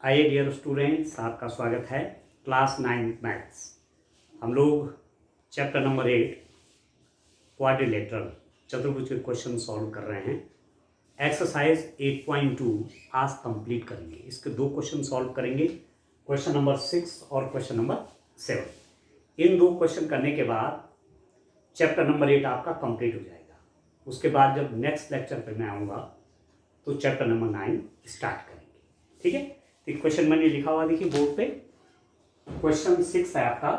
आइए dear students, आपका स्वागत है क्लास 9 मैथ्स। हम लोग चैप्टर नंबर 8 क्वाड्रिलेटरल चतुर्भुज के क्वेश्चन सॉल्व कर रहे हैं। एक्सरसाइज 8.2 आज कंप्लीट करेंगे। इसके दो क्वेश्चन सॉल्व करेंगे, क्वेश्चन नंबर 6 और क्वेश्चन नंबर 7। इन दो क्वेश्चन करने के बाद चैप्टर नंबर 8 आपका कंप्लीट हो जाएगा। उसके बाद जब नेक्स्ट लेक्चर पर मैं आऊँगा तो चैप्टर नंबर 9 स्टार्ट करेंगे। ठीक है, तो क्वेश्चन मैंने लिखा हुआ देखिए बोर्ड पे। क्वेश्चन 6 है आपका,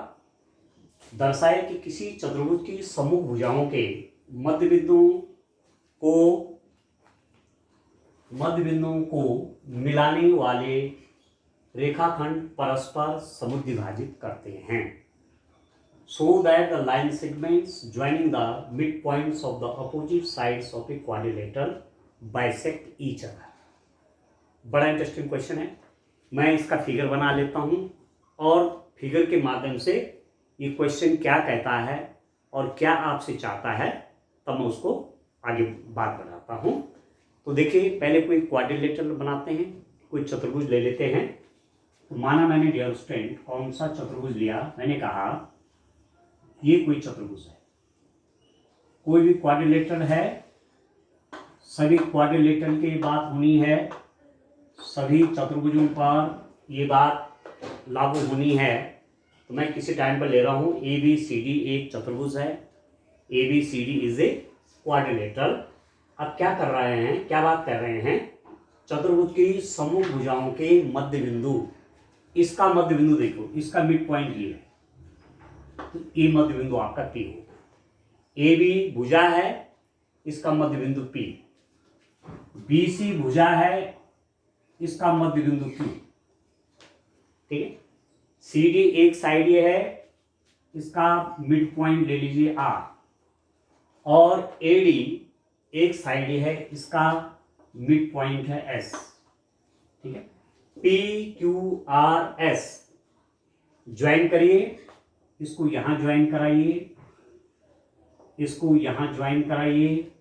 दर्शाए कि किसी चतुर्भुज की सम्मुख भुजाओं के मध्य बिंदुओं को मिलाने वाले रेखाखंड परस्पर समुद्विभाजित करते हैं, so that the line segments joining the mid points of the opposite sides of a quadrilateral bisect each other. बड़ा इंटरेस्टिंग क्वेश्चन है। मैं इसका फिगर बना लेता हूं और फिगर के माध्यम से ये क्वेश्चन क्या कहता है और क्या आपसे चाहता है तब मैं उसको आगे बात बढ़ाता हूं। तो देखिए, पहले कोई क्वाड्रिलेटरल बनाते हैं, कोई चतुर्भुज ले लेते हैं। तो माना मैंने डियर स्टूडेंट कौन सा चतुर्भुज लिया, मैंने कहा ये कोई चतुर्भुज है। कोई भी क्वाड्रिलेटरल है, सभी क्वाड्रिलेटरल की बात होनी है, सभी चतुर्भुजों पर ये बात लागू होनी है। तो मैं किसी टाइम पर ले रहा हूं ABCD एक चतुर्भुज है। ABCD is a quadrilateral. अब क्या कर रहे हैं, क्या बात कर रहे हैं, चतुर्भुज की सम्मुख भुजाओं के मध्य बिंदु, इसका मध्य बिंदु देखो, इसका मिड पॉइंट ये है, तो ये मध्य बिंदु आपका P है। AB भुजा है, इसका मध्य बिंदु P। BC भुजा है, इसका मध्य बिंदु Q। ठीक है, CD एक साइड ये है, इसका मिड पॉइंट ले लीजिए R, और AD एक साइड ये है, इसका मिड पॉइंट है S। ठीक है, PQRS ज्वाइन करिए, इसको यहां ज्वाइन कराइए, इसको यहां ज्वाइन कराइए,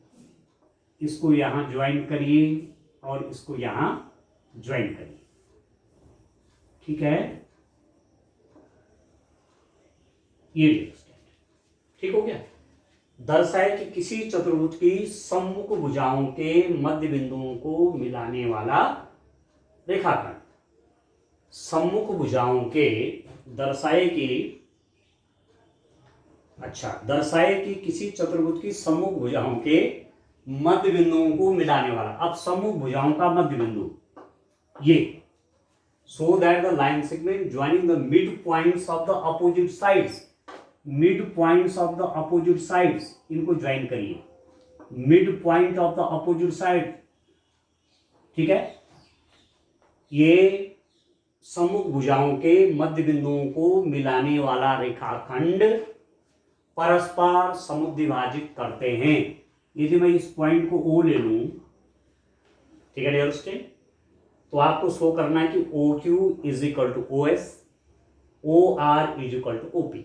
इसको यहां ज्वाइन करिए और इसको यहां ज्वाइन करिए। ठीक है, ये ठीक हो गया। दर्शाए कि किसी चतुर्भुज की सम्मुख भुजाओं के मध्य बिंदुओं को मिलाने वाला रेखाखंड, सम्मुख भुजाओं के दर्शाए कि किसी चतुर्भुज की सम्मुख भुजाओं के मध्य बिंदुओं को मिलाने वाला। अब सम्मुख भुजाओं का मध्य बिंदु ये, so that the line segment joining the mid points of the opposite sides, mid points of the opposite sides, इनको ज्वाइन करिए, mid point of the opposite side. ठीक है, ये सम्मुख भुजाओं के मध्य बिंदुओं को मिलाने वाला रेखाखंड परस्पर समुद्विभाजित करते हैं। यदि मैं इस पॉइंट को O ले लूं, ठीक है डियर स्टूडेंट, तो आपको शो करना है कि OQ is equal to OS, OR is equal to OP।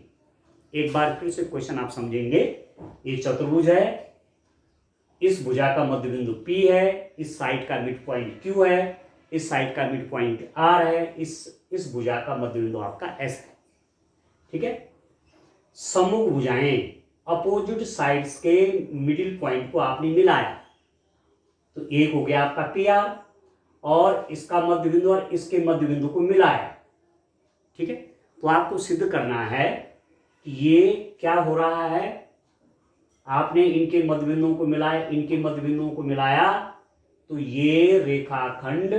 एक बार फिर से क्वेश्चन आप समझेंगे। ये चतुर्भुज है, इस भुजा का मध्य बिंदु P है, इस साइड का मिड पॉइंट Q है, इस साइड का मिड पॉइंट R है, इस भुजा का मध्य बिंदु आपका S है। ठीक है, सम्मुख भुजाएं अपोजिट साइड्स के मिडिल पॉइंट को आपने मिलाया, तो एक हो गया आपका PR, और इसका मध्य बिंदु और इसके मध्य बिंदु को मिलाया। ठीक है, तो आपको सिद्ध करना है कि ये क्या हो रहा है, आपने इनके मध्य बिंदुओं को मिलाया, इनके मध्य बिंदुओं को मिलाया, तो ये रेखाखंड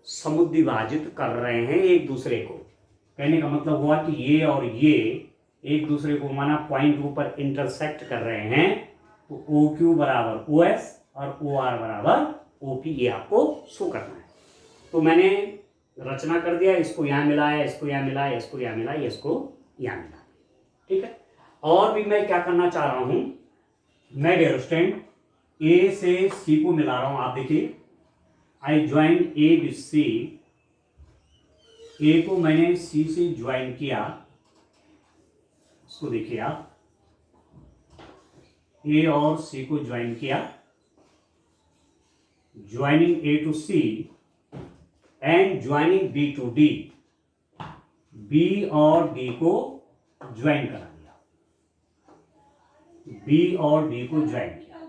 समुद्विभाजित कर रहे हैं एक दूसरे को। कहने का मतलब हुआ कि ये और ये एक दूसरे को माना पॉइंट ऊपर इंटरसेक्ट कर रहे हैं, तो OQ बराबर OS और OR बराबर OP, ये आपको शो करना है। तो मैंने रचना कर दिया, इसको यहाँ मिलाया, इसको यहाँ मिलाया, इसको यहाँ मिलाया, इसको यहाँ मिलाया। ठीक है, और भी मैं क्या करना चाह रहा हूं, मैं डियर स्टूडेंट A से C को मिला रहा हूं। आप देखिए, I join A with C, A को मैंने C से ज्वाइन किया, इसको देखिए आप, A और C को ज्वाइन किया, joining A to C, and joining B to D, B और डी को ज्वाइन करा दिया, बी और डी को ज्वाइन किया,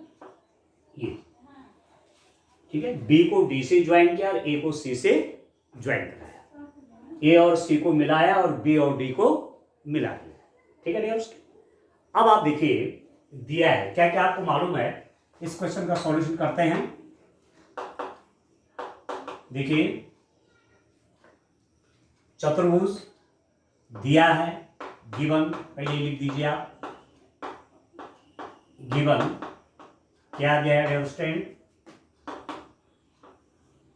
ये ठीक है। बी को डी से ज्वाइन किया और ए को सी से ज्वाइन कराया, ए और सी को मिलाया और बी और डी को मिला दिया, ठीक है डियर। अब आप देखिए दिया है क्या क्या आपको मालूम है, इस क्वेश्चन का सॉल्यूशन करते हैं। देखिए चतुर्भुज दिया है, गिवन, पहले लिख दीजिए आप, गिवन क्या दिया है dear student,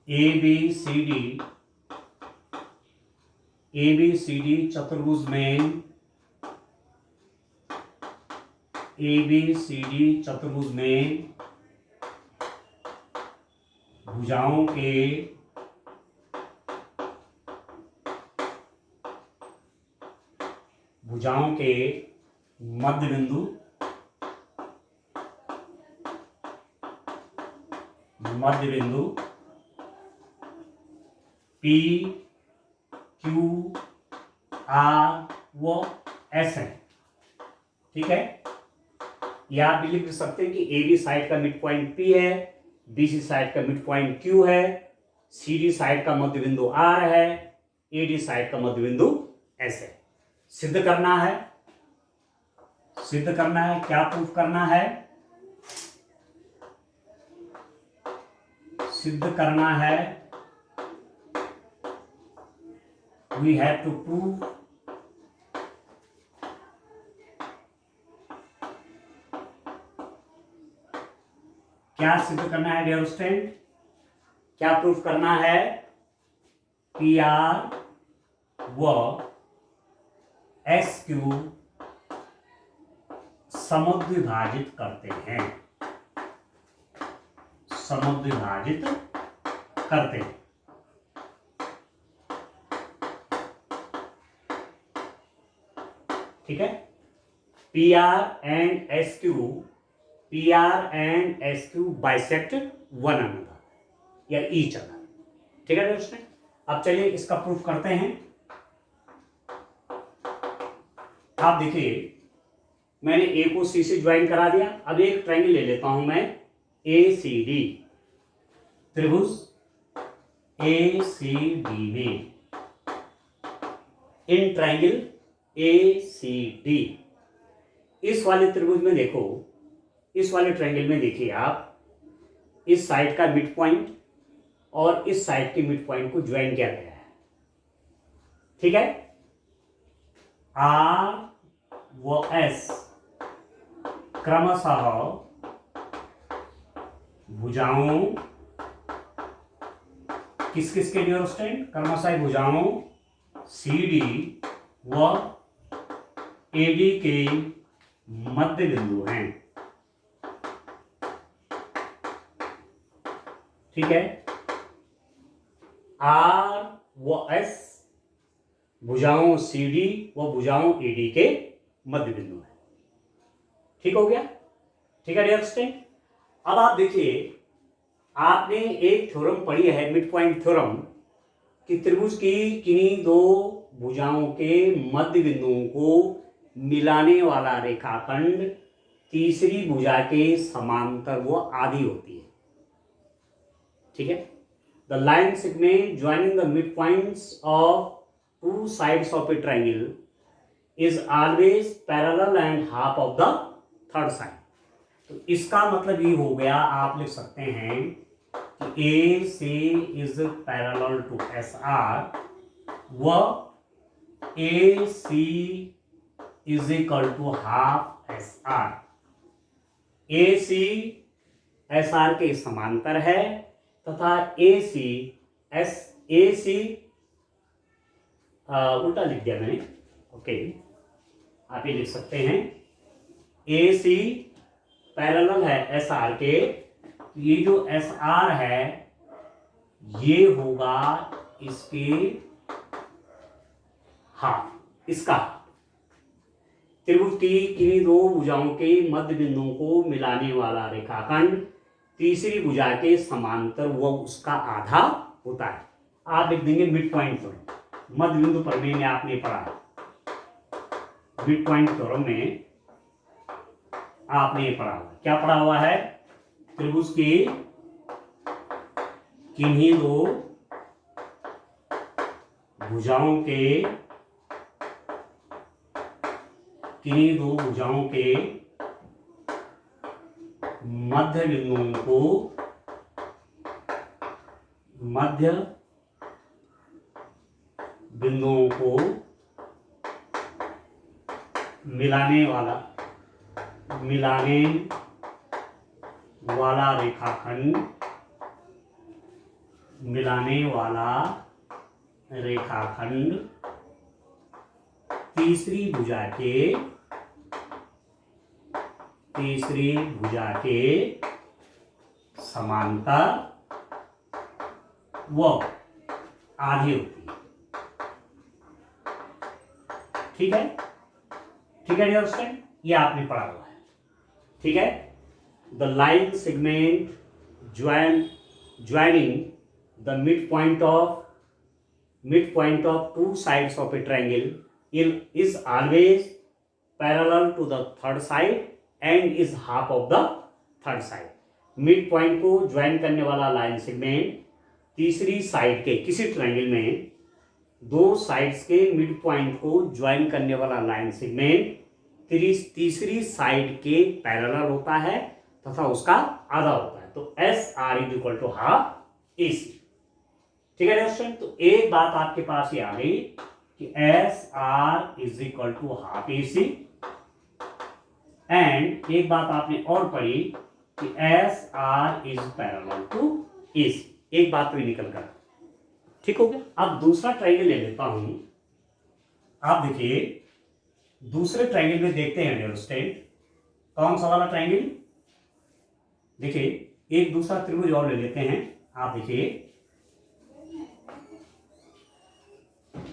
A B C D चतुर्भुज में, ए बी सी डी चतुर्भुज में भुजाओं के मध्य बिंदु पी क्यू आर व एस है, ठीक है। या आप भी लिख सकते हैं कि ए बी साइड का मिड पॉइंट पी है, बी सी साइड का मिड पॉइंट क्यू है, सी डी साइड का मध्य बिंदु आर है, ए डी साइड का मध्य बिंदु एस है। सिद्ध करना है, क्या प्रूफ करना है, सिद्ध करना है, वी हैव टू प्रूव क्या सिद्ध करना है डियर स्टूडेंट, क्या प्रूफ करना है, पी आर व एस क्यू समद्विभाजित करते हैं, समद्विभाजित करते हैं, ठीक है। P R and S Q bisect one another या ईच अदर, ठीक है दोस्तों। अब चलिए इसका प्रूफ करते हैं। आप देखिए मैंने ए को सी से ज्वाइन करा दिया, अब एक ट्रायंगल ले लेता हूं मैं, ए सी डी, त्रिभुज ए सी डी में, in triangle A C D, इस वाले त्रिभुज में देखो, इस वाले ट्रायंगल में देखिए आप, इस साइड का मिड पॉइंट और इस साइड के मिड पॉइंट को ज्वाइन किया गया है, ठीक है। आर व एस क्रमशः भुजाओं, किस किस के डियर स्टूडेंट, क्रमशः भुजाओं सी डी व ए डी के मध्य बिंदु हैं, ठीक है। आर व एस भुजाओं सी डी व भुजाओं ए डी के मध्य बिंदु है, ठीक हो गया, ठीक है डियर स्टूडेंट। अब आप देखिए आपने एक थ्योरम पढ़ी है, मिड पॉइंट थ्योरम, कि त्रिभुज की किन्हीं दो भुजाओं के मध्य बिंदुओं को मिलाने वाला रेखाखंड तीसरी भुजा के समांतर वो आधी होती है, ठीक है। The line segment joining the mid points of two sides of A triangle is always parallel and half of the third side. तो इसका मतलब ये हो गया, आप लिख सकते हैं कि A C is parallel to S R व A C is equal to half S R. A C S R के समांतर है तथा ए सी उल्टा लिख दिया मैंने, ओके, आप ये लिख सकते हैं ए सी पैरेलल है एस आर के, ये जो एस आर है ये होगा इसके हाफ, इसका त्रिभुज की किन्हीं दो भुजाओं के मध्य बिंदुओं को मिलाने वाला रेखाखंड तीसरी भुजा के समांतर वह उसका आधा होता है। आप लिख देंगे मिड पॉइंट थ्योरम। मध्य बिंदु प्रमेय में आपने पढ़ा, मिड पॉइंट थ्योरम में आपने पढ़ा हुआ, क्या पढ़ा हुआ है? त्रिभुज के किन्हीं दो भुजाओं के मध्य बिंदुओं को मिलाने वाला रेखाखंड तीसरी भुजा के समांतर व आधी होती है। ठीक है डियर स्टूडेंट, ये आपने पढ़ा हुआ है। ठीक है, the line segment joining the midpoint of two sides of a triangle is always parallel to the third side and is half of the third side। Mid point को ज्वाइन करने वाला लाइन सेगमेंट तीसरी side के, किसी triangle में दो sides के mid point को ज्वाइन करने वाला लाइन सेगमेंट तीसरी साइड के पैरेलल होता है तथा उसका आधा होता है। तो SR = हाफ AC। ठीक है दोस्तों, तो एक बात आपके पास ये आ गई कि SR = हाफ AC, एंड एक बात आपने और पढ़ी कि SR is parallel to AC। एक बात तो निकल कर, ठीक हो गया। अब दूसरा ट्रायंगल ले लेता हूं। आप देखिए, दूसरे ट्रायंगल में देखते हैं डियर स्टूडेंट, कौन सा वाला ट्रायंगल? देखिए, एक दूसरा त्रिभुज और ले लेते हैं। आप देखिए,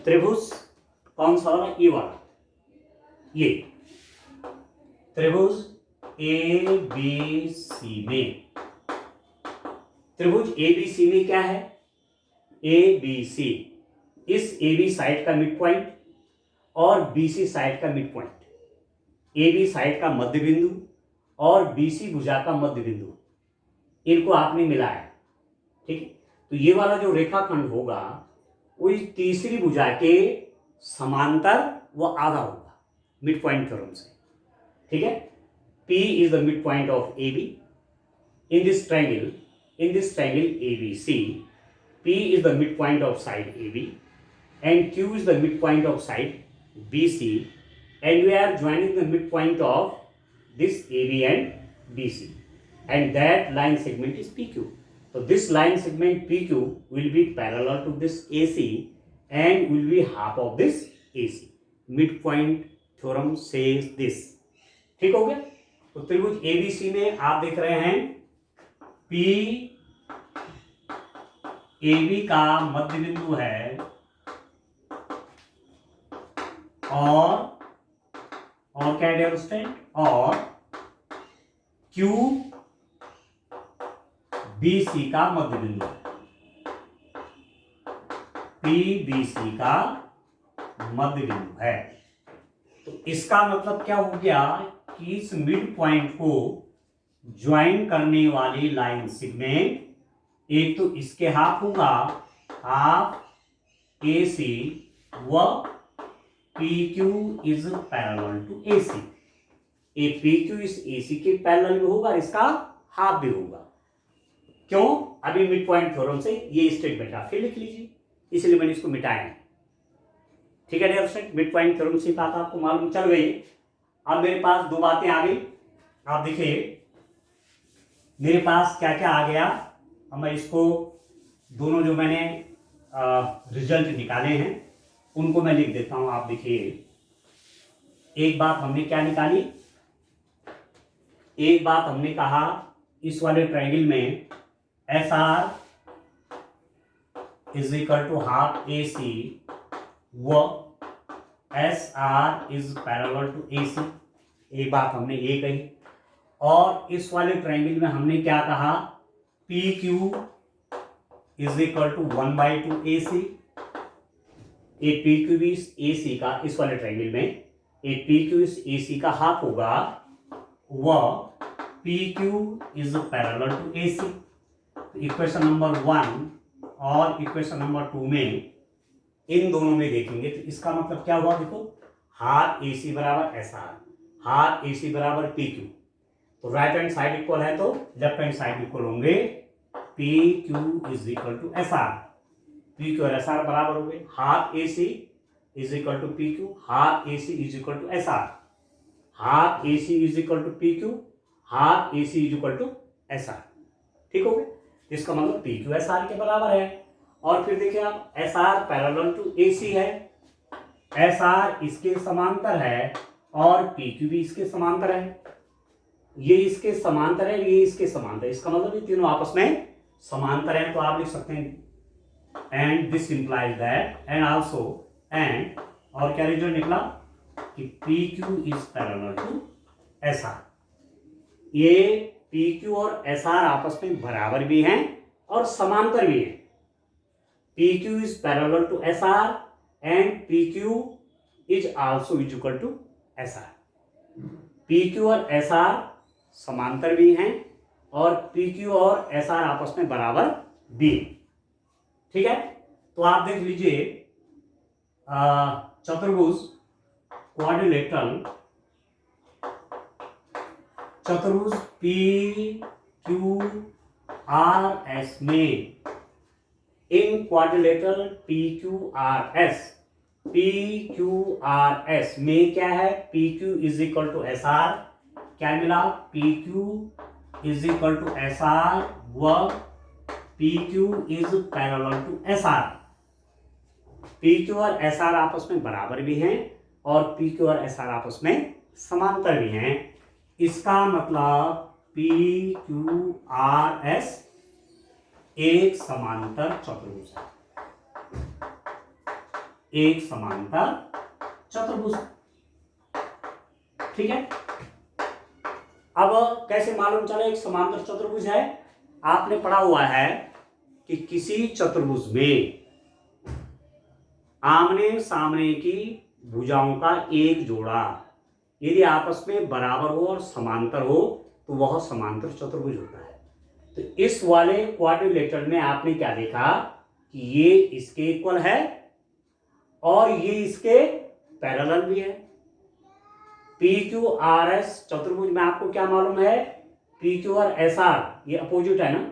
त्रिभुज कौन सा वाला? ये वाला, ये त्रिभुज ABC में, त्रिभुज ABC में क्या है? ABC, इस AB साइड का मिड पॉइंट और BC साइड का मिड पॉइंट, AB साइड का मध्य बिंदु और BC भुजा का मध्य बिंदु, इनको आपने मिलाया। ठीक है, तो ये वाला जो रेखाखंड होगा वो इस तीसरी भुजा के समांतर व आधा होगा मिड पॉइंट थ्योरम से। ठीक है, P is the midpoint of AB in this triangle ABC। P is the midpoint of side AB and Q is the midpoint of side BC, and we are joining the midpoint of this AB and BC, and that line segment is PQ। So this line segment PQ will be parallel to this AC and will be half of this AC। Midpoint theorem says this। ठीक हो गया। तो त्रिभुज ABC में आप देख रहे हैं P AB का मध्य बिंदु है और क्या है डियर स्टूडेंट, और Q BC का मध्य बिंदु है, P BC का मध्य बिंदु है। तो इसका मतलब क्या हो गया कि इस मिड पॉइंट को ज्वाइन करने वाली लाइन सेगमेंट, एक तो इसके हाफ होगा, हाफ AC व PQ is parallel to AC। ये PQ इस AC के पैरेलल भी होगा, इसका हाफ भी होगा। क्यों? अभी मिड पॉइंट थ्योरम से ये स्टेटमेंट आप फिर लिख लीजिए, इसलिए मैंने इसको मिटाया। ठीक है dear student, mid point theorem से बात आपको मालूम चल गई। अब मेरे पास दो बातें आ गई। आप देखिए मेरे पास क्या क्या आ गया। अब मैं इसको दोनों जो मैंने रिजल्ट निकाले हैं उनको मैं लिख देता हूं। आप देखिए, एक बात हमने क्या निकाली, एक बात हमने कहा इस वाले ट्रायंगल में SR = हाफ AC व SR is parallel to AC। एक बात हमने ये कही। और इस वाले ट्रायंगल में हमने क्या कहा, PQ is equal to 1/2 AC। एक पी क्यू इस AC का, इस वाले ट्रायंगल में एक पी क्यू इस AC का हाफ होगा, वह P Q is parallel to AC। Equation number 1 और इक्वेशन नंबर 2 में इन दोनों में देखेंगे तो इसका मतलब क्या हुआ, देखो हाफ AC बराबर SR, हाफ AC बराबर PQ। तो राइट हैंड साइड इक्वल है तो लेफ्ट हैंड साइड इक्वल होंगे, PQ is equal to SR। PQ और SR बराबर हो गए, half AC is equal to PQ, half AC is equal to SR। Half AC is equal to PQ, half AC is equal to SR। ठीक हो गया, इसका मतलब PQ SR के बराबर है। और फिर देखिए आप, SR पैरेलल टू AC है, SR इसके समांतर है और PQ भी इसके समांतर है। ये इसके समांतर है, ये इसके समांतर है, इसका मतलब ये तीनों आपस में समांतर है। तो आप लिख सकते हैं and this implies that and also and, और क्या रिजल्ट निकला कि PQ is parallel to SR। ये PQ और SR आपस में बराबर भी हैं और समांतर भी हैं। PQ is parallel to SR and PQ is also is equal to SR। PQ और SR समांतर भी हैं और PQ और SR आपस में बराबर भी। ठीक है, तो आप देख लीजिए चतुर्भुज क्वाड्रिलेटरल, चतुर्भुज PQRS में इन क्वाड्रिलेटरल PQRS में क्या है, PQ is equal to SR। क्या मिला, PQ is equal to SR व PQ is parallel to SR। PQ और SR आपस में बराबर भी हैं और PQ और SR आपस में समांतर भी हैं। इसका मतलब PQRS एक समांतर चतुर्भुज है, एक समांतर चतुर्भुज। ठीक है, अब कैसे मालूम चले एक समांतर चतुर्भुज है, आपने पढ़ा हुआ है कि किसी चतुर्भुज में आमने सामने की भुजाओं का एक जोड़ा यदि आपस में बराबर हो और समांतर हो तो वह समांतर चतुर्भुज होता है। तो इस वाले क्वाड्रिलेटरल में आपने क्या देखा कि ये इसके इक्वल है और ये इसके पैरेलल भी है। PQRS चतुर्भुज में आपको क्या मालूम है, PQ और SR ये अपोजिट है ना।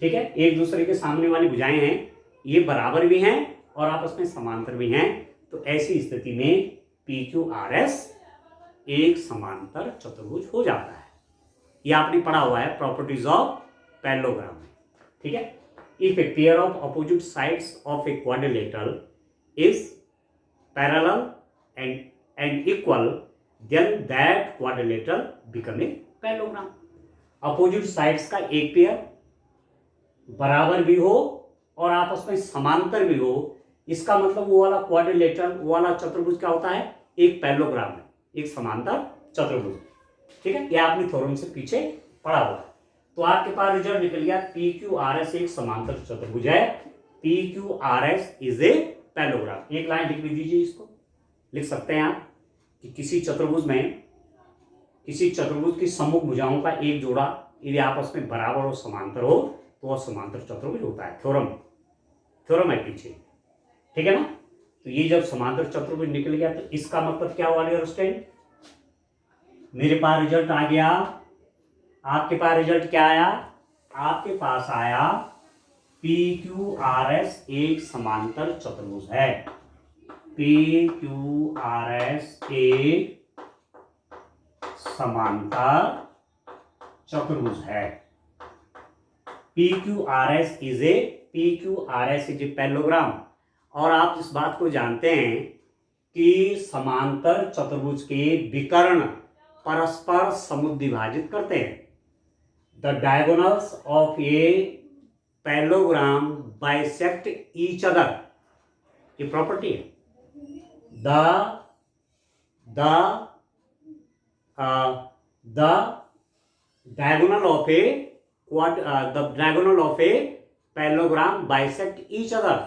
ठीक है, एक दूसरे के सामने वाली भुजाएं हैं, ये बराबर भी हैं और आपस में समांतर भी हैं। तो ऐसी स्थिति में PQRS एक समांतर चतुर्भुज हो जाता है। ये आपने पढ़ा हुआ है प्रॉपर्टीज ऑफ पैरेललोग्राम में। ठीक है, if a pair of opposite sides of a quadrilateral is parallel and equal then that quadrilateral become a parallelogram. Opposite sides का एक पेयर बराबर भी हो और आपस में समांतर भी हो, इसका मतलब वो वाला क्वाड्रिलेटरल, वो वाला चतुर्भुज क्या होता है, एक पैरेललोग्राम है, एक समांतर चतुर्भुज। ठीक है, ये आपने थ्योरम से पीछे पढ़ा हुआ है। तो आपके पास रिजल्ट निकल गया, PQRS एक समांतर चतुर्भुज है, PQRS इज ए पैरेललोग्राम। एक लाइन लिख दीजिए, इसको लिख सकते हैं आप कि किसी चतुर्भुज की सम्मुख भुजाओं का एक जोड़ा यदि आपस में बराबर और समांतर हो तो वह समांतर चतुर्भुज होता है। थ्योरम है पीछे। ठीक है ना, तो ये जब समांतर चतुर्भुज निकल गया तो इसका मतलब क्या हुआ डियर स्टूडेंट, मेरे पास रिजल्ट आ गया। आपके पास रिजल्ट क्या आया, आपके पास आया PQRS एक समांतर चतुर्भुज है। PQRS एक समांतर चतुर्भुज है। PQRS is a parallelogram. और आप इस बात को जानते हैं कि समांतर चतुर्भुज के विकर्ण परस्पर समुद्विभाजित करते हैं। The diagonals of a parallelogram bisect each other, ये प्रॉपर्टी है। the diagonal of a parallelogram bisect each other,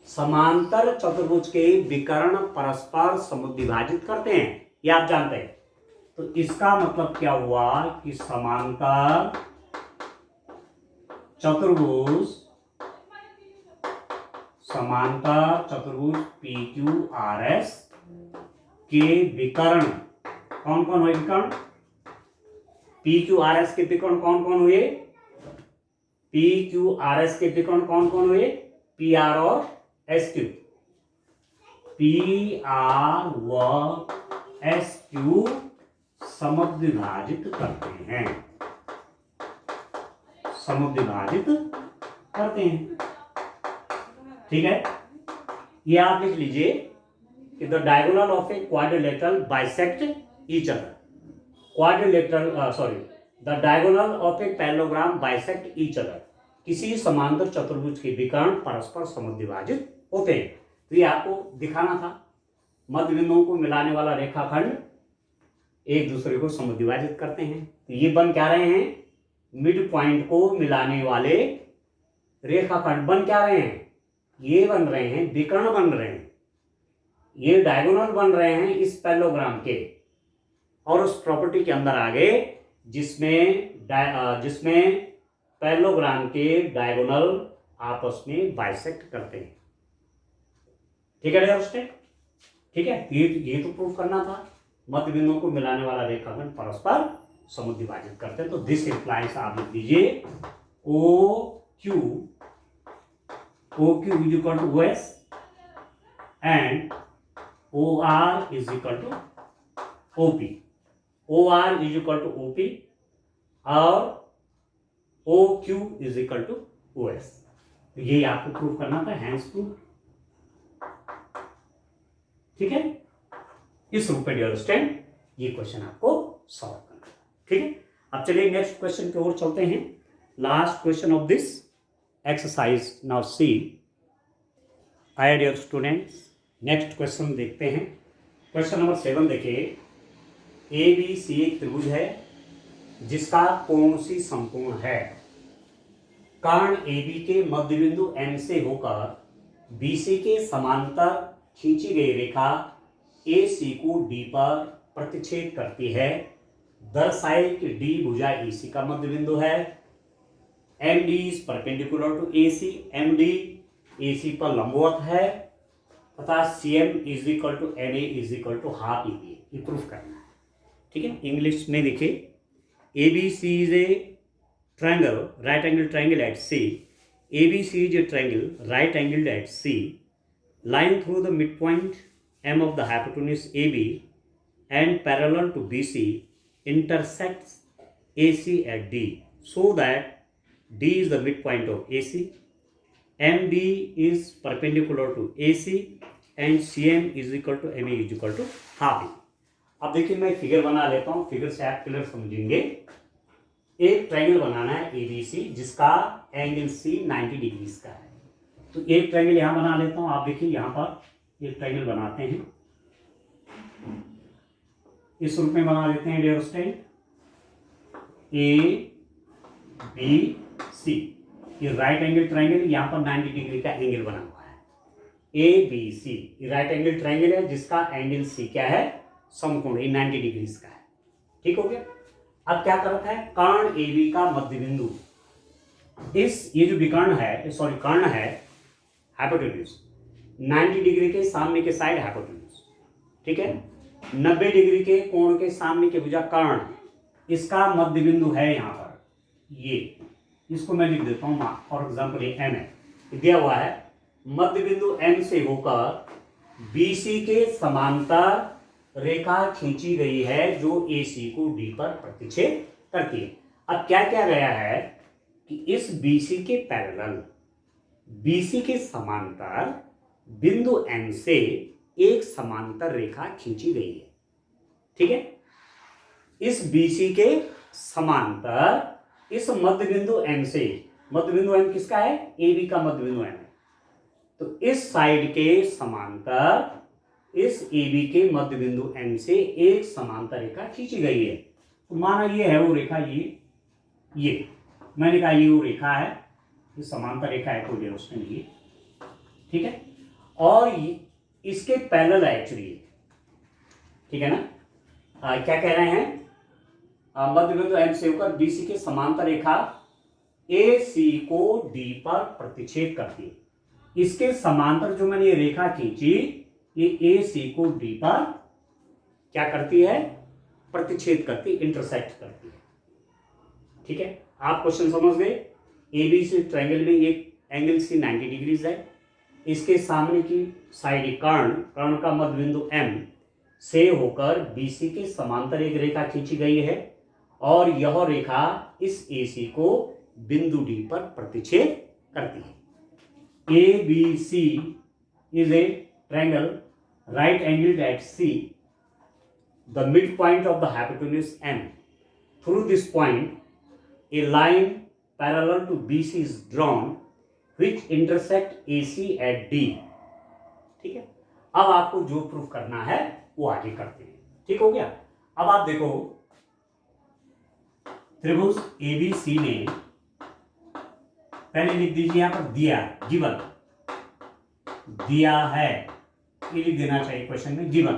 समांतर चतुर्भुज के विकर्ण परस्पर समुद्विभाजित करते हैं, ये आप जानते हैं। तो इसका मतलब क्या हुआ कि समांतर चतुर्भुज पी क्यू आर एस के विकर्ण कौन कौन हुए? विकर्ण पी क्यू आर एस के विकर्ण कौन कौन हुए? पी क्यू आर एस के विकर्ण कौन कौन हुए? पी आर और एस क्यू। पी आर व एस क्यू समुद्विभाजित करते हैं, समुद्विभाजित करते हैं। ठीक है, ये आप लिख लीजिए कि the diagonal of a quadrilateral bisect each other, the diagonal of a parallelogram bisect each other, किसी समांतर चतुर्भुज के विकर्ण परस्पर समुद्विभाजित होते हैं। तो ये आपको दिखाना था, मध्य बिंदुओं को मिलाने वाला रेखाखंड एक दूसरे को समुद्विभाजित करते हैं। तो ये बन क्या रहे हैं? मिड पॉइंट को मिलाने वाले रेखाखंड बन क्या रहे हैं? ये बन रहे हैं, विकर्ण बन रहे हैं, ये डायगोनल बन रहे हैं इस पैरेललोग्राम के, और उस प्रॉपर्टी के अंदर आ गए जिसमें पैरेललोग्राम के डायगोनल आपस में बाइसेक्ट करते हैं। ठीक है दोस्तों, ठीक है, ये तो प्रूफ करना था, मध्य बिंदुओं को मिलाने वाला रेखाखंड परस्पर समुद्विभाजित करते हैं। तो दिस इंप्लाइज, आप लिख दीजिए O Q is equal to O S and O R is equal to OP, O R is equal to OP और O Q is equal to O S. ये आपको प्रूफ करना था, हैंस प्रूफ। ठीक है, इस रूप में डियर स्टूडेंट ये क्वेश्चन आपको सॉल्व करना है। ठीक है, अब चलिए नेक्स्ट क्वेश्चन की ओर चलते हैं। Last question of this exercise, now see आया डियर स्टूडेंट्स, नेक्स्ट क्वेश्चन देखते हैं। क्वेश्चन नंबर 7 देखिए, ए बी सी एक त्रिभुज है जिसका कोण सी समकोण है। कर्ण ए बी के मध्य बिंदु एम से होकर बी सी के समांतर खींची गई रेखा ए सी को डी पर प्रतिच्छेद करती है। दर्शाए कि डी भुजा ए सी का मध्य बिंदु है। M D is perpendicular to A C, M D A C पर लंबवत है तथा C M is equal to M A is equal to half E B, ये प्रूफ करना है। ठीक है, इंग्लिश में देखिए, A B C is a triangle, right angle triangle at C. A B C is a triangle right angled at C, lying through the midpoint M of the hypotenuse AB and parallel to BC, intersects AC at D, so that D is the midpoint of AC, MD is perpendicular to AC and CM is equal to ME is equal to half E। अब देखिए मैं figure बना लेता हूँ, figure से आप clear समझेंगे। एक ट्रायंगल बनाना है ABC जिसका एंगल C 90 डिग्री का है। तो एक ट्रायंगल यहां बना लेता हूं, आप देखिए यहां पर एक ट्रायंगल बनाते हैं, इस रूप में बना लेते हैं dear student, A B C, ये राइट एंगल ट्रायंगल, यहां पर 90 डिग्री का एंगल बना हुआ है। ए बी सी, ये राइट एंगल ट्रायंगल है जिसका एंगल सी क्या है? समकोण, ये 90 डिग्री का है। ठीक हो गया। अब क्या करता है, कर्ण ए बी का मध्य बिंदु, इस ये जो विकर्ण है, सॉरी कर्ण है हाइपोटेन्यूज, 90 डिग्री के सामने के साइड हाइपोटेन्यूज, ठीक है, 90 डिग्री के कोण के सामने के भुजा कर्ण, इसका मध्य बिंदु है यहाँ पर, ये इसको मैं लिख देता हूँ फॉर एग्जाम्पल, ये एम है, दिया हुआ है। मध्य बिंदु एम से होकर बीसी के समांतर रेखा खींची गई है जो एसी को डी पर प्रतिच्छेद करती है। अब क्या क्या गया है कि इस बीसी के पैरेलल, बीसी के समांतर बिंदु एम से एक समांतर रेखा खींची गई है। ठीक है, इस बीसी के समांतर इस मध्य बिंदु एम से, मध्य बिंदु एम किसका है? ए बी का मध्य बिंदु एम है। तो इस साइड के समांतर इस ए बी के मध्य बिंदु एम से एक समांतर रेखा खींची गई है। तो माना ये है वो रेखा, ये मैंने कहा ये वो रेखा है ये समांतर रेखा है, कोई उसमें नहीं है, ठीक है। और इसके पैरेलल है एक्चुअली, ठीक है ना। क्या कह रहे हैं, मध्य बिंदु एम से होकर बीसी के समांतर रेखा ए सी को डी पर प्रतिच्छेद करती है। इसके समांतर जो मैंने ये रेखा खींची, ये ए सी को डी पर क्या करती है, प्रतिच्छेद करती, इंटरसेक्ट करती है, ठीक है। आप क्वेश्चन समझ गए। एबीसी ट्रायंगल में एक एंगल सी 90 डिग्रीज है, इसके सामने की साइड कर्ण का मध्य बिंदु एम से होकर बीसी के समांतर एक रेखा खींची गई है और यह रेखा इस एसी को बिंदु डी पर प्रतिच्छेद करती है। A B C is a triangle right angled at C, the mid point of the hypotenuse M. Through this point a line parallel to BC is drawn which intersect AC at D, ठीक है। अब आपको जो proof करना है वो आगे करते हैं, ठीक हो गया। अब आप देखो त्रिभुज ABC में पहले लिख दीजिए, यहां पर दिया गिवन दिया है, ये लिख देना चाहिए क्वेश्चन में, गिवन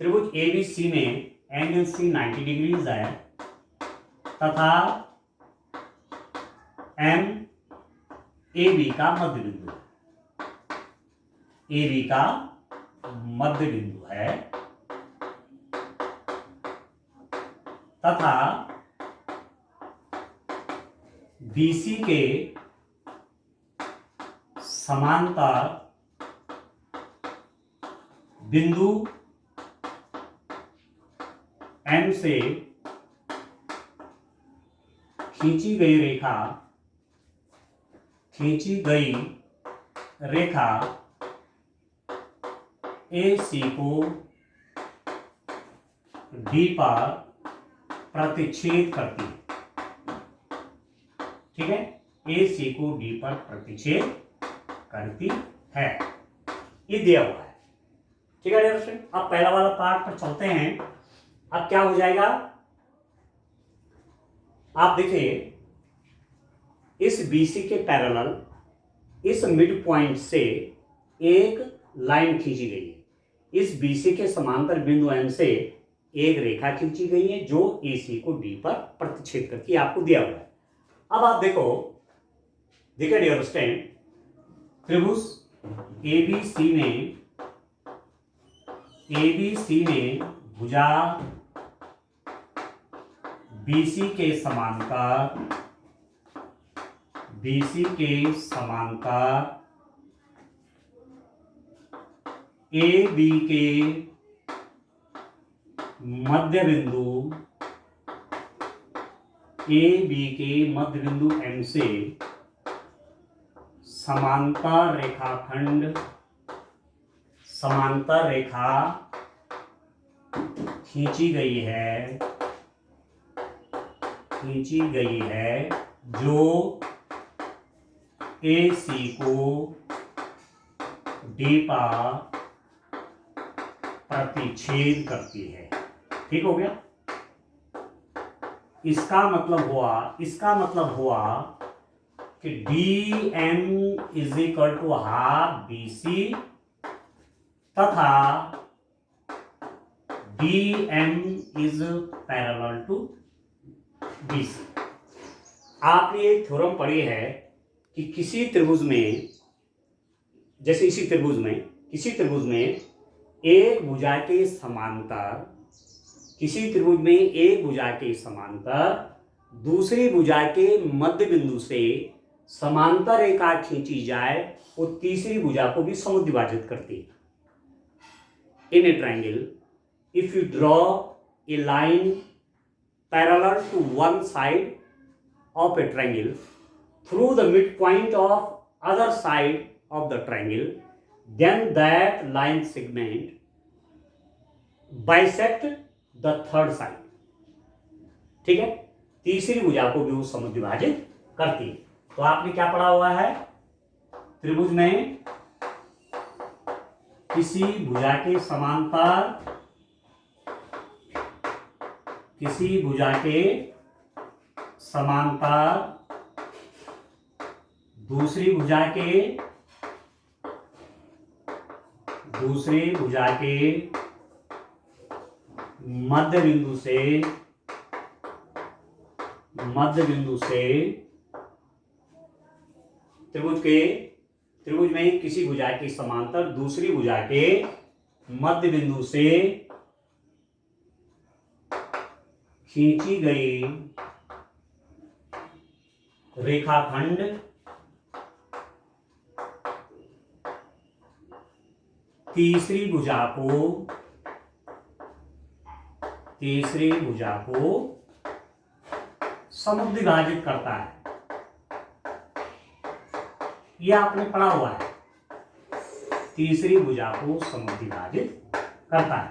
त्रिभुज ABC में एंगल C 90 डिग्रीज है तथा एम ए बी का मध्य बिंदु, ए बी का मध्य बिंदु है तथा बीसी के समांतर बिंदु एम से खींची गई रेखा ए सी को डी पर प्रतिच्छेद करती है, ठीक है। ए सी को डी पर प्रतिच्छेद करती है, ये दिया हुआ है, ठीक है डियर फ्रेंड। अब पहला वाला पार्ट पर चलते हैं। अब क्या हो जाएगा, आप देखिए इस BC के पैरेलल इस मिड पॉइंट से एक लाइन खींची गई है, इस BC के समांतर बिंदु M से एक रेखा खींची गई है जो AC को D पर प्रतिच्छेद करती है, आपको दिया हुआ है। अब आप देखो, देखिए डियर स्टूडेंट, त्रिभुज ABC में भुजा BC के समांतर AB के मध्य बिंदु M से समांतर रेखा खींची गई है जो AC को D पर प्रतिच्छेद करती है, ठीक हो गया। इसका मतलब हुआ कि DM is equal to half BC तथा DM is parallel to BC। आपने एक थ्योरम पढ़ी है कि किसी त्रिभुज में, जैसे किसी त्रिभुज में एक भुजा के समांतर दूसरी भुजा के मध्य बिंदु से समांतर रेखा खींची जाए, वो तीसरी भुजा को भी समुद्विभाजित करती है। In a triangle if you draw a line parallel to one side of a triangle through the midpoint of other side of the triangle, then that line segment bisect the third side, ठीक है। तीसरी भुजा को भी वो समुद्विभाजित करती है। तो आपने क्या पढ़ा हुआ है, त्रिभुज में किसी भुजा के समांतर दूसरी भुजा के मध्य बिंदु से त्रिभुज में किसी भुजा के समांतर दूसरी भुजा के मध्य बिंदु से खींची गई रेखाखंड तीसरी भुजा को समुद्विभाजित करता है। यह आपने पढ़ा हुआ है, तीसरी भुजा को समुद्विभाजित करता है।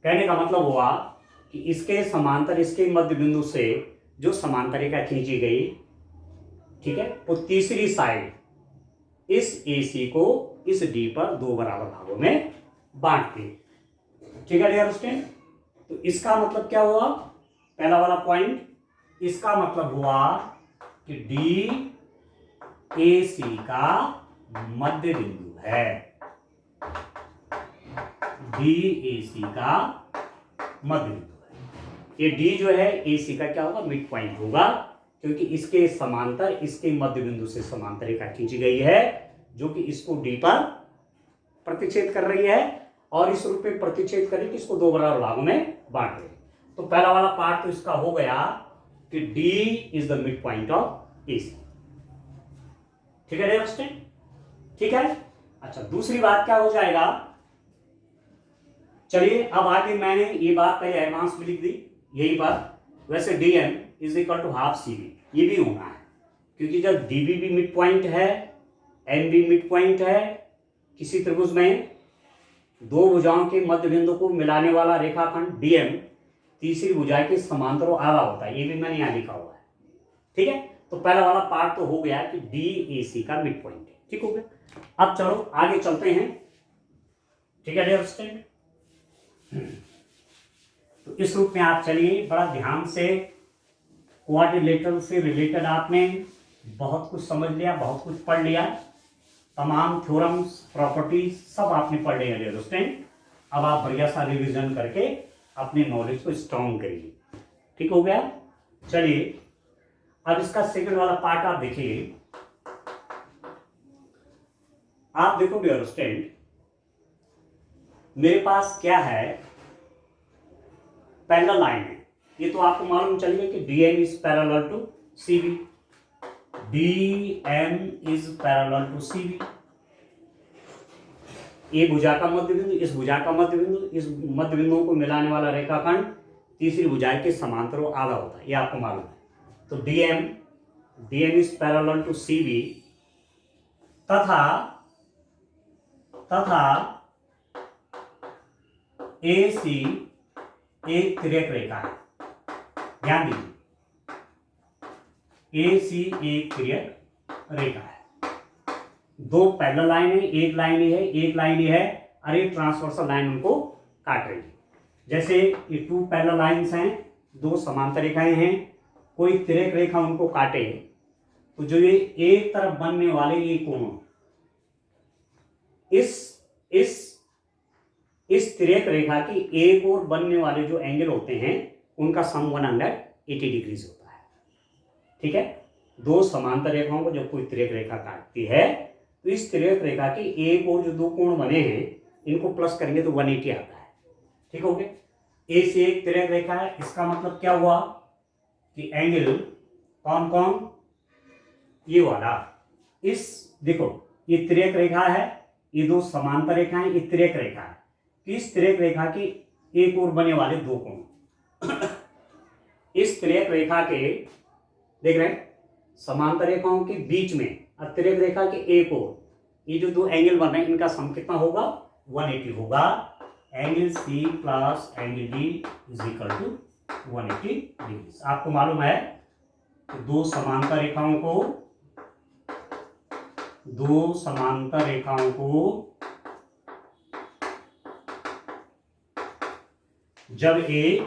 कहने का मतलब हुआ कि इसके समांतर इसके मध्य बिंदु से जो समांतर रेखा खींची गई, ठीक है, वो तीसरी साइड इस AC को इस D पर दो बराबर भागों में बांटती है। ठीक है डियर स्टूडेंट, तो इसका मतलब क्या हुआ, पहला वाला पॉइंट, इसका मतलब हुआ कि DAC का मध्य बिंदु है, DAC का मध्य बिंदु है। ये D जो है AC का क्या होगा, मिड पॉइंट होगा, क्योंकि इसके समांतर इसके मध्य बिंदु से समांतर रेखा खींची गई है जो कि इसको D पर प्रतिच्छेद कर रही है और इस रूप में प्रतिच्छेद करके इसको दो बराबर भागों में बांट रही है। तो पहला वाला पार्ट तो इसका हो गया कि D is the mid point of AC। ठीक है डियर स्टूडेंट, ठीक है। अच्छा, दूसरी बात क्या हो जाएगा, चलिए अब आगे मैंने ये बात पहले एडवांस में लिख दी यही बात। वैसे DM is equal to half CV, ये भी होना है, क्योंकि जब DB भी मिड पॉइंट है, NB मिड पॉइंट है, किसी त्रिभुज में दो भुजाओं के मध्य बिंदु को मिलाने वाला रेखाखंड DM तीसरी भुजा के समांतर आधा होता है, ये भी मैंने यहां लिखा हुआ है। ठीक है, तो पहला वाला पार्ट तो हो गया कि DAC का मिड पॉइंट है। ठीक हो गया, अब चलो आगे चलते हैं। ठीक है डियर स्टूडेंट, तो इस रूप में आप चलिए, बड़ा ध्यान से क्वाड्रिलेटरल से रिलेटेड आपने बहुत कुछ समझ लिया, बहुत कुछ पढ़ लिया, तमाम थ्योरम्स प्रॉपर्टीज सब आपने पढ़ लिया डियर स्टूडेंट। अब आप बढ़िया सा रिवीजन करके अपने नॉलेज को स्ट्रॉन्ग करिए। ठीक हो गया, चलिए अब इसका सेकंड वाला पार्ट आप देखिए। आप देखो डियर स्टूडेंट, मेरे पास क्या है, पैरेलल लाइन है। ये तो आपको मालूम चल गया कि DM is parallel to CV, DM is parallel to CV। ये भुजा का मध्य बिंदु, इस भुजा का मध्य बिंदु, इस मध्य बिंदुओं को मिलाने वाला रेखाखंड तीसरी भुजा के समांतर आधा होता है, ये आपको मालूम है। तो DM is parallel to CV तथा AC एक तिर्यक रेखा है। ध्यान दीजिए, AC एक तिर्यक रेखा है। दो पैरेलल लाइन है, एक लाइन ही है, एक लाइन ही है, और एक ट्रांसवर्सल लाइन उनको काट रही है। जैसे ये टू पैरेलल लाइंस हैं, दो समांतर रेखाएं हैं, कोई तिर्यक रेखा उनको काटे तो जो ये एक तरफ बनने वाले ये कोण, इस तिर्यक रेखा की एक ओर बनने वाले जो एंगल होते हैं उनका सम 180 डिग्रीज होता है। ठीक है, दो समांतर रेखाओं को जब कोई तिर्यक रेखा काटती है तो इस तिर्यक रेखा की एक ओर जो दो कोण बने हैं इनको प्लस करेंगे तो 180 आता है। ठीक हो गया, ए से एक तिर्यक रेखा है, इसका मतलब क्या हुआ कि एंगल कौन कौन, ये वाला, इस देखो ये तिर्यक रेखा है, ये दो समांतर रेखाएं, ये तिर्यक रेखा है, इस तिर्यक रेखा की एक ओर बने वाले दो कोण इस तिर्यक रेखा के, देख रहे हैं, समांतर रेखाओं के बीच में और तिर्यक रेखा के एक ओर ये जो दो एंगल बन रहे हैं इनका सम कितना होगा, 180 होगा। Angle C plus angle D is equal to 180 degree. आपको मालूम है कि दो समांतर रेखाओं को जब एक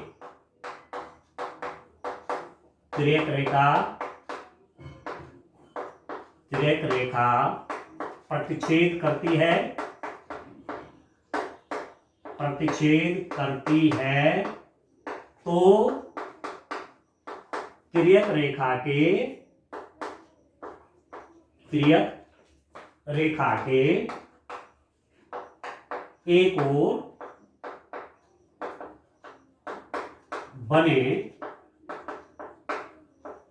तिर्यक रेखा तिर्यक रेखा प्रतिच्छेद करती है, प्रतिच्छेद करती है तो तिर्यक रेखा के एक ओर बने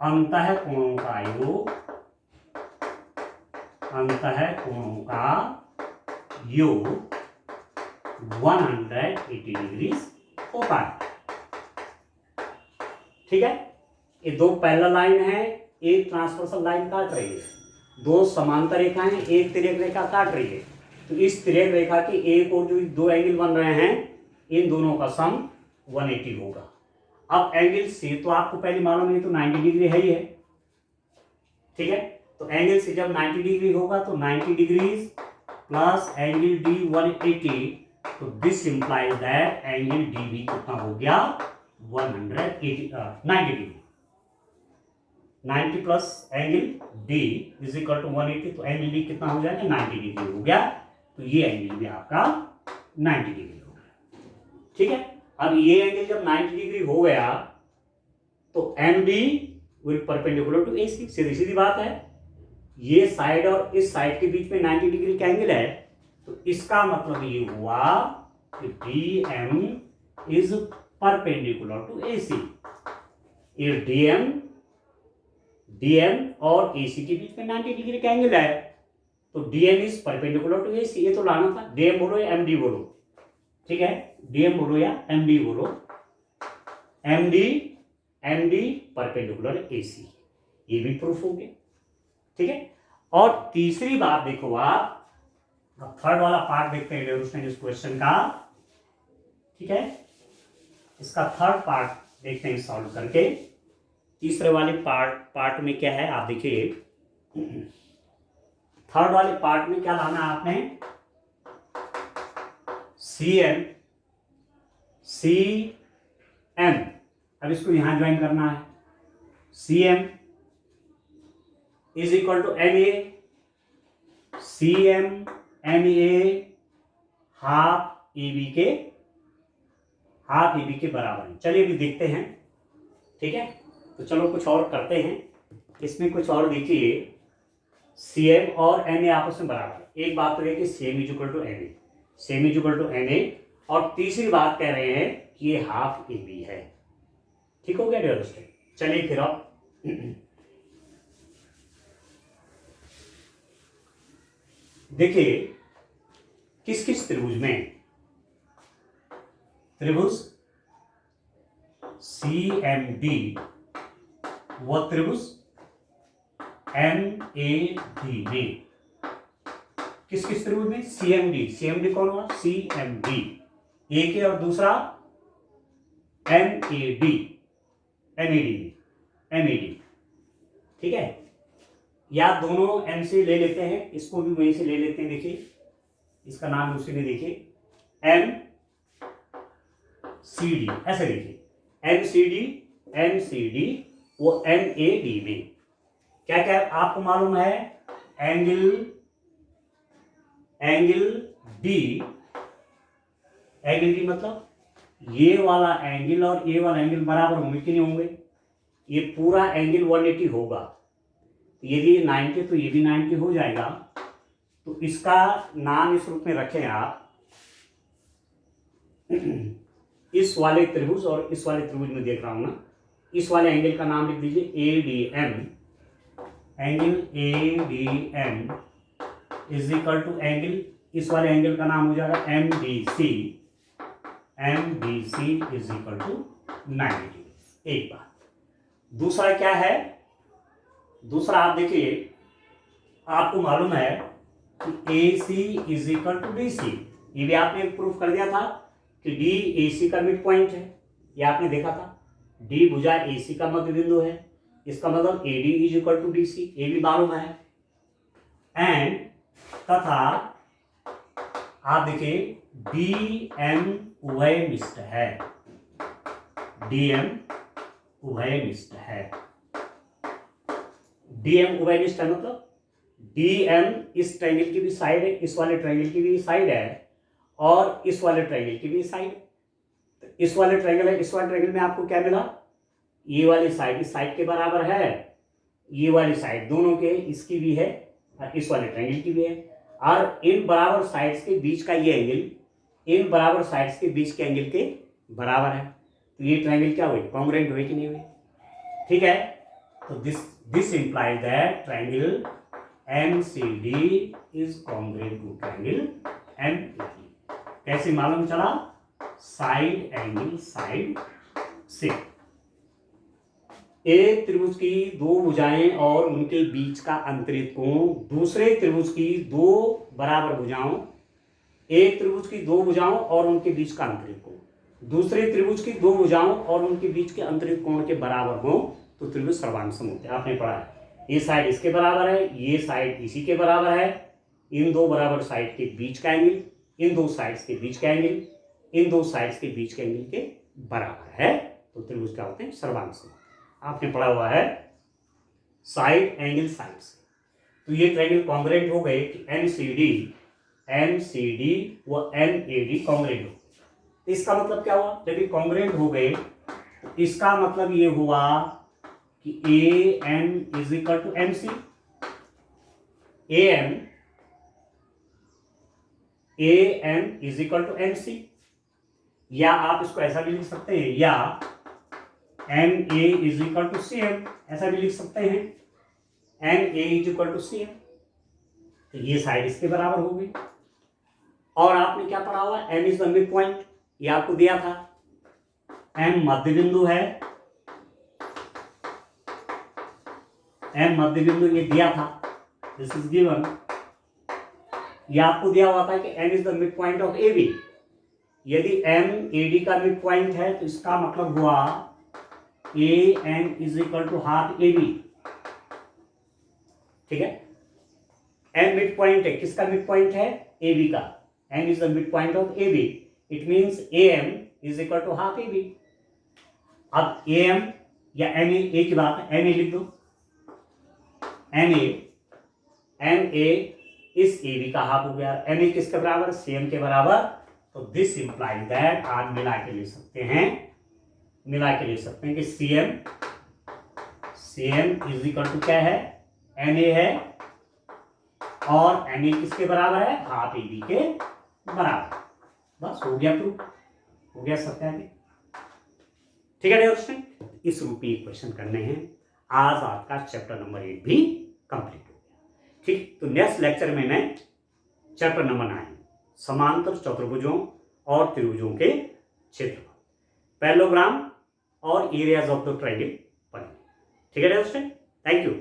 अंतःकोणों का योग, अंतःकोणों का योग 180 डिग्री होता है। ठीक है, ये दो पैरेलल लाइन है, एक ट्रांसवर्सल लाइन काट रही है, दो समांतर रेखाएं एक तिर्यक रेखा काट रही है। तो इस तिर्यक रेखा की एक और जो दो एंगल बन रहे हैं, इन दोनों का सम 180 होगा। अब एंगल से तो आपको पहले मालूम है तो 90 डिग्री है ही है। ठीक है, तो एंगल से जब 90 डिग्री होगा तो 90 डिग्री प्लस एंगल डी 180, तो this implies that angle D भी कितना हो गया 90 degree. 90 plus angle D is equal to 180, तो एंगल डी कितना हो जाएगा 90 डिग्री हो गया। तो ये एंगल भी आपका 90 डिग्री हो गया। ठीक है, अब ये एंगल जब 90 डिग्री हो गया तो M D will perpendicular to A C. सीधी सीधी बात है, ये साइड और इस साइड के बीच में 90 डिग्री का एंगल है, तो इसका मतलब ये हुआ कि D M is perpendicular to A C. ये डीएम और एसी के बीच में 90 डिग्री का एंगल है, तो DM is perpendicular to AC. ये तो लाना था, डीएम बोलो या एमडी बोलो। ठीक है, डीएम बोलो या एमडी बोलो, एमडी परपेंडिकुलर एसी, ये भी प्रूफ हो गया। ठीक है, और तीसरी बात देखो आप, अब थर्ड वाला पार्ट देखते हैं डेरिवेशन इस क्वेश्चन का। ठीक है, इसका थर्ड पार्ट देखते हैं सॉल्व करके। तीसरे वाले पार्ट में क्या है आप देखिए, थर्ड वाले पार्ट में क्या लाना है आपने, सी एम। अब इसको यहां ज्वाइन करना है, C M is equal to N A, C M N A half A B के बराबर है। चलिए अभी देखते हैं। ठीक है, तो चलो कुछ और करते हैं इसमें। कुछ और देखिए, सी एम और एन ए आपस में बराबर है। एक बात तो है कि C M is equal to N A, same is equal to N A, और तीसरी बात कह रहे हैं कि ये हाफ ए बी है। ठीक हो गया डियर दोस्तों। चलिए फिर अब देखिए किस किस त्रिभुज में, त्रिभुज सी एम डी व त्रिभुज एम ए डी में, किस किस त्रिभुज में, सीएमडी कौन हुआ, सीएमडी एक है, और दूसरा एमएडी, एमएडी। ठीक है, या दोनों एम से ले लेते हैं, इसको भी वहीं से ले लेते हैं। देखिए इसका नाम उसी ने देखिए एम सी डी, ऐसे देखिए एम सी डी वो एम ए डी में क्या क्या आपको मालूम है, एंगल डी मतलब ये वाला एंगल और ये वाला एंगल बराबर होंगे कि नहीं होंगे, ये पूरा एंगल 180 होगा। यदि ये 90 तो ये भी 90 हो जाएगा। तो इसका नाम इस रूप में रखें आप, इस वाले त्रिभुज और इस वाले त्रिभुज में देख रहा हूं ना, इस वाले एंगल का नाम लिख दीजिए A D M, angle A D M is equal to angle, इस वाले एंगल का नाम हो जाएगा M D C is equal to 90 degree. एक बात, दूसरा क्या है, दूसरा आप देखिए, आपको मालूम है कि A C is equal to D C, ये भी आपने प्रूफ कर दिया था कि डी ए सी का मिड पॉइंट है, ये आपने देखा था। डी भुजा ए सी का मध्य बिंदु है, इसका मतलब A D is equal to D C, ये भी मालूम है। एंड तथा आप देखिए डी एम उभयनिष्ठ है, डीएम उभयनिष्ठ है। डीएम उभयनिष्ठ है मतलब डी एम इस ट्रायंगल की भी साइड है, इस वाले ट्रायंगल की भी साइड है, और इस वाले ट्रायंगल की भी साइड है। तो इस वाले ट्रायंगल है, इस वाले ट्रायंगल में आपको क्या मिला, ये वाली साइड इस साइड के बराबर है, ये वाली साइड दोनों के, इसकी भी है और इस वाले ट्रायंगल की भी है, और इन बराबर साइड्स के बीच का ये एंगल इन बराबर साइड्स के बीच के एंगल के बराबर है। तो ये ट्रायंगल क्या हुई, कॉन्ग्रुएंट हुई कि नहीं हुई? ठीक है, तो this implies that triangle MCD is congruent to triangle MED। कैसे मालूम चला? साइड एंगल साइड से। एक त्रिभुज की दो भुजाएं और उनके बीच का अंतरित कोण दूसरे त्रिभुज की दो बराबर भुजाओं, एक त्रिभुज की दो भुजाओं और उनके बीच का अंतरित कोण दूसरे त्रिभुज की दो भुजाओं और उनके बीच के अंतरित कोण के बराबर हो तो त्रिभुज सर्वांगसम होते हैं। आपने पढ़ा है, ये साइड इसके बराबर है, ये साइड इसी के बराबर है, इन दो बराबर साइड के बीच का एंगल, इन दो साइड्स के बीच का एंगल, इन दो साइड्स के बीच के एंगल के बराबर है, तो त्रिभुज क्या होते हैं, सर्वांगसम। आपने पढ़ा हुआ है साइड एंगल साइड से। तो ये ट्रायंगल कॉन्ग्रुएंट हो गए कि MCD व MED कॉन्ग्रुएंट हो गए। इसका मतलब क्या हुआ, जब ये कॉन्ग्रुएंट हो गए तो इसका मतलब ये हुआ कि AM is equal to MC, AM is equal to MC, या आप इसको ऐसा भी लिख सकते हैं, या MA is equal to CM, ऐसा भी लिख सकते हैं, MA is equal to CM। तो ये साइड इसके बराबर हो गई। और आपने क्या पढ़ा हुआ, M is the mid point, ये आपको दिया था, M मध्य बिंदु है, M मध्य बिंदु ये दिया था, दिस इज गिवन। ये आपको दिया हुआ था कि M is the mid point of AB। यदि M AD का मिड पॉइंट है तो इसका मतलब हुआ AM is equal to half AB। ठीक है, M मिड पॉइंट है, किसका मिड पॉइंट है, AB का। M is the mid point of AB, it means AM is equal to half AB। अब AM या MA एक ही बात है, MA लिख दो, MA इस AB का हाफ हो गया, MA किसके बराबर, CM के बराबर। तो दिस इंप्लाइज दैट, आज मिला के ले सकते हैं कि CM इज इक्वल टू क्या है, MA है, और MA किसके बराबर है, हाफ AB के बराबर। बस हो गया प्रूफ, हो गया सत्यापित। ठीक है दोस्तों, इस रूप में क्वेश्चन करने हैं। आज आपका चैप्टर नंबर 8 भी कंप्लीट हो गया। ठीक, तो नेक्स्ट लेक्चर में मैं चैप्टर नंबर 9 समांतर चतुर्भुजों और त्रिभुजों के क्षेत्रफल, पैरेललोग्राम और एरियाज ऑफ द ट्रायंगल पढ़ेंगे। ठीक है दोस्तों, थैंक यू।